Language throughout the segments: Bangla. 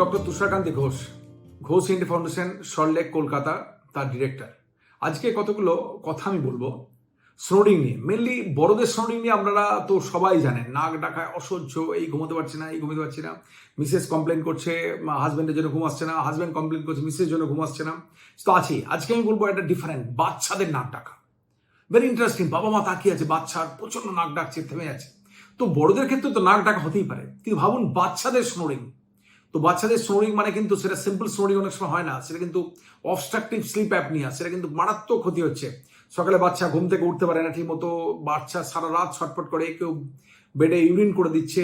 ডক্টর তুষার কান্তি ঘোষ, ঘোষ ENT ফাউন্ডেশন, সল্টলেক, কলকাতা, তার ডিরেক্টর। আজকে কতগুলো কথা আমি বলবো স্নোরিং নিয়ে। মেনলি বড়দের স্নোরিং নিয়ে আপনারা তো সবাই জানেন, নাক ডাকায় অসহ্য, এই ঘুমোতে পারছি না, এই ঘুমোতে পারছি না, মিসেস কমপ্লেন করছে হাজব্যান্ডের জন্য ঘুম আসছে না, হাজব্যান্ড কমপ্লেন করছে মিসেস জন্য ঘুম আসছে না। তো আছেই। আজকে আমি বলবো একটা ডিফারেন্ট, বাচ্চাদের নাক ডাকা। Very interesting. বাবা মা তাকিয়ে আছে, বাচ্চার প্রচন্ড নাক ডাকছে, থেমে আছে। তো বড়দের ক্ষেত্রে তো নাক ডাকা হতেই পারে, কিন্তু ভাবুন বাচ্চাদের স্নোরিং। তো বাচ্চাদের স্নোরিং মানে কিন্তু সেটা সিম্পল স্নোরিং অনেক সময় হয় না, সেটা কিন্তু অবস্ট্রাকটিভ স্লিপ অ্যাপনিয়া, সেটা কিন্তু মারাত্মক ক্ষতি হচ্ছে। সকালে বাচ্চা ঘুম থেকে উঠতে পারে না ঠিক মতো, বাচ্চা সারা রাত ছটফট করে, কেউ বেডে ইউরিন করে দিচ্ছে,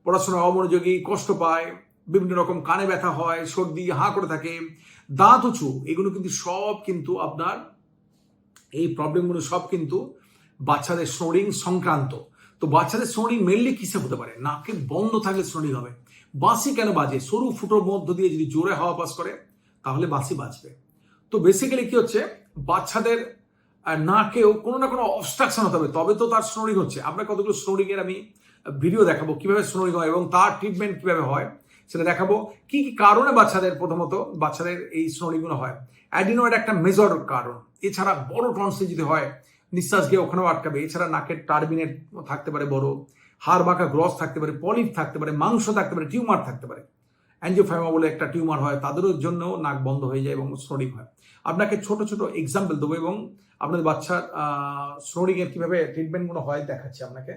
পড়াশোনায় অমনোযোগী, কষ্ট পায়, বিভিন্ন রকম কানে ব্যথা হয়, সর্দি, হাঁ করে থাকে, দাঁত উঁচু, এগুলো কিন্তু সব কিন্তু আপনার এই প্রবলেমগুলো সব কিন্তু বাচ্চাদের স্নোরিং সংক্রান্ত। তো বাচ্চাদের স্নোরিং মেনলি কিসে হতে পারে? নাকে বন্ধ থাকলে স্নোরিং হবে। বাঁশি কেন বাজে? সরু ফুটোর মধ্য দিয়ে যদি জোরে হাওয়া পাস করে তাহলে বাঁশি বাজবে। তো বেসিক্যালি কি হচ্ছে, বাচ্চাদের নাকেও কোনো না কোনো অবস্ট্রাকশন হতে হবে, তবে তো তার স্নোরিং হচ্ছে। আপনার কতগুলো স্নোরিং এর আমি ভিডিও দেখাবো, কিভাবে স্নোরিং হয় এবং তার ট্রিটমেন্ট কিভাবে হয় সেটা দেখাবো। কি কি কারণে বাচ্চাদের, প্রথমত বাচ্চাদের এই স্নোরিং গুলো হয়। অ্যাডিনয়েড একটা মেজর কারণ। এছাড়া বড় টনসিল যদি হয়, নিঃশ্বাস গিয়ে ওখানেও আটকাবে। এছাড়া নাকের টার্বিনেট থাকতে পারে বড়, হাড় বাঁকা গ্রস থাকতে পারে, পলিপ থাকতে পারে, মাংস থাকতে পারে, টিউমার থাকতে পারে। অ্যাঞ্জিওফাইমা বলে একটা টিউমার হয়, তাদেরও জন্য নাক বন্ধ হয়ে যায় এবং স্নোরিং হয়। আপনাকে ছোট ছোট এক্সাম্পল দেবো এবং আপনাদের বাচ্চার স্নোরিং এর কিভাবে ট্রিটমেন্ট গুলো হয় দেখাচ্ছি আপনাকে।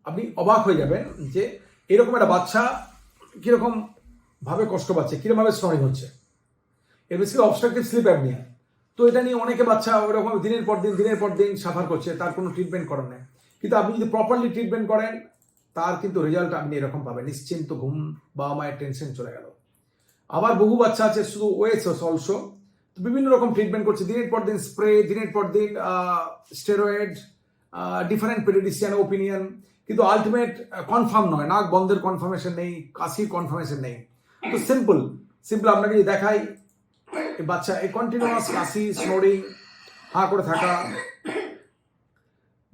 আপনি অবাক হয়ে যাবেন যে এরকম একটা বাচ্চা কিরকম ভাবে কষ্ট পাচ্ছে, কিরকম ভাবে স্নোরিং হচ্ছে। এর বেশি অবস্ট্রাকটিভ স্লিপ অ্যাপনিয়া। তো এটা নিয়ে অনেকে বাচ্চা ওইরকম দিনের পর দিন সাফার করছে, তার কোনো ট্রিটমেন্ট করার নেই। কিন্তু আপনি যদি প্রপারলি ট্রিটমেন্ট করেন, তার কিন্তু রেজাল্ট আপনি এরকম পাবেন, নিশ্চিন্ত ঘুম, বাবা মায়ের টেনশন চলে গেল। আবার বহু বাচ্চা আছে শুধু ওয়েস অলসো, বিভিন্ন রকম ট্রিটমেন্ট করছে, দিনের পর দিন স্প্রে, দিনের পর দিন স্টেরয়েড, ডিফারেন্ট পেডিডিসিয়ান ওপিনিয়ন, কিন্তু আলটিমেট কনফার্ম নয়। নাক বন্ধের কনফার্মেশন নেই, কাশির কনফার্মেশন নেই। তো সিম্পল আপনাকে যদি দেখাই, বাচ্চা এই কন্টিনিউয়াস কাশি, স্নোরিং, হাঁ করে থাকা,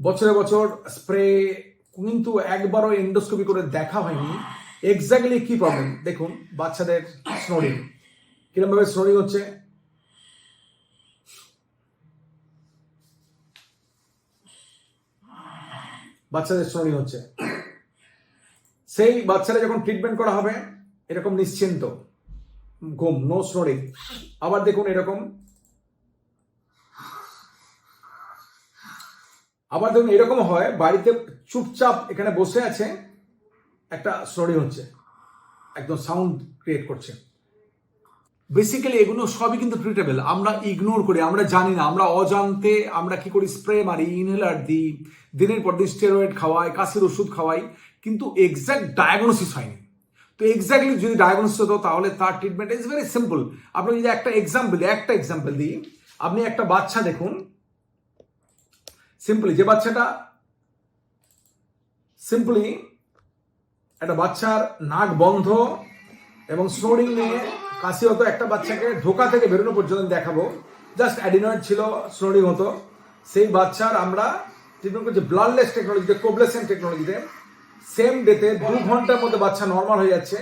বছরে বছর স্প্রে, কিন্তু একবারও এন্ডোস্কোপি করে দেখা হয়নি এক্স্যাক্টলি কি প্রবলেম। দেখুন বাচ্চাদের স্নোরিং কিরকম ভাবে স্নোরিং হচ্ছে। বাচ্চাদের স্নোরিং হচ্ছে, সেই বাচ্চারা যখন ট্রিটমেন্ট করা হবে এরকম নিশ্চিন্ত ঘুম, নো স্নোরিং। আবার দেখুন এরকম, আবার দেখুন এরকম হয়, বাড়িতে চুপচাপ এখানে বসে আছে, একটা স্নোরিং হচ্ছে, একদম সাউন্ড ক্রিয়েট করছে। বেসিক্যালি এগুলো সবই কিন্তু ট্রিটেবল। আমরা ইগনোর করি, আমরা জানি না, আমরা অজান্তে আমরা কি করি, স্প্রে মারি, ইনহেলার দিই, দিনের পর দিন স্টেরয়েড খাওয়াই, কাশির ওষুধ খাওয়াই, কিন্তু এক্স্যাক্ট ডায়াগনোসিস হয়নি। তো এক্স্যাক্টলি যদি ডায়াগনোসিস হতো তাহলে তার ট্রিটমেন্ট ইজ ভেরি সিম্পল। আপনি যদি একটা এক্সাম্পল দিই, আপনি একটা বাচ্চা দেখুন, যে বাচ্চাটা একটা বাচ্চার নাক বন্ধ এবং স্নোরিং নিয়ে কাশি হতো, একটা বাচ্চাকে ঢোকা থেকে বেরোনো পর্যন্ত দেখাবো, জাস্ট অ্যাডিনয়েড ছিল, স্নোরিং হতো। সেই বাচ্চার আমরা ট্রিটমেন্ট করছি ব্লাডলেস টেকনোলজিতে, কোবলেশন টেকনোলজিতে। সেম ডেতে 2 ঘন্টার মধ্যে বাচ্চা নর্মাল হয়ে যাচ্ছে,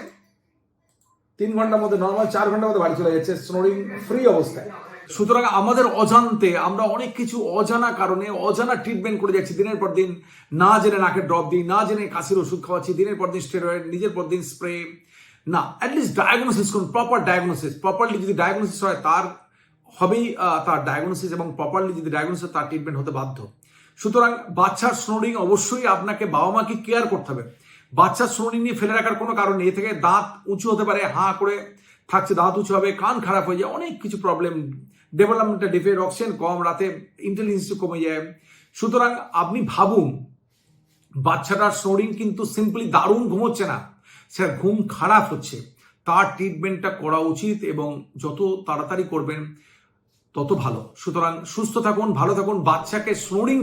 3 ঘন্টার মধ্যে নর্মাল, 4 ঘন্টার মধ্যে বাড়ি চলে যাচ্ছে স্নোরিং ফ্রি অবস্থায়। সুতরাং আমাদের অজান্তে আমরা অনেক কিছু অজানা কারণে অজানা ট্রিটমেন্ট করে যাচ্ছি, দিনের পর দিন না জেনে নাকের ড্রপ দিই, না জেনে কাশির ওষুধ খাওয়াচ্ছি, দিনের পর দিন স্টেরয়েড, নিজের পর দিন স্প্রে। না, অ্যাটলিস্ট ডায়াগনোসিস করুন, প্রপার ডায়াগনোসিস। প্রপারলি যদি ডায়াগনোসিস হয় তার হবেই, তার ডায়াগনোসিস, এবং প্রপারলি যদি ডায়াগনোসিস তার ট্রিটমেন্ট হতে বাধ্য। সুতরাং বাচ্চার স্নোরিং অবশ্যই আপনাকে, বাবা মাকে কেয়ার করতে হবে। বাচ্চার স্নোরিং নিয়ে ফেলে রাখার কোনো কারণ নেই। এ থেকে দাঁত উঁচু হতে পারে, হাঁ করে থাকছে, দাঁত উঁচু হবে, কান খারাপ হয়ে যায়, অনেক কিছু প্রবলেম, ডেভেলপমেন্টাল ডিফেক্ট, অক্সিজেন কম, রাতে ইন্টেলিজেন্স কমে যায়। সুতরাং আপনি ভাবুন, বাচ্চাটার স্নোরিং কিন্তু সিম্পলি দারুণ ঘুমোচ্ছে না, সেটা ঘুম খারাপ হচ্ছে, তার ট্রিটমেন্টটা করা উচিত এবং যত তাড়াতাড়ি করবেন তত ভালো। সুতরাং সুস্থ থাকুন, ভালো থাকুন। বাচ্চাকে স্নোরিং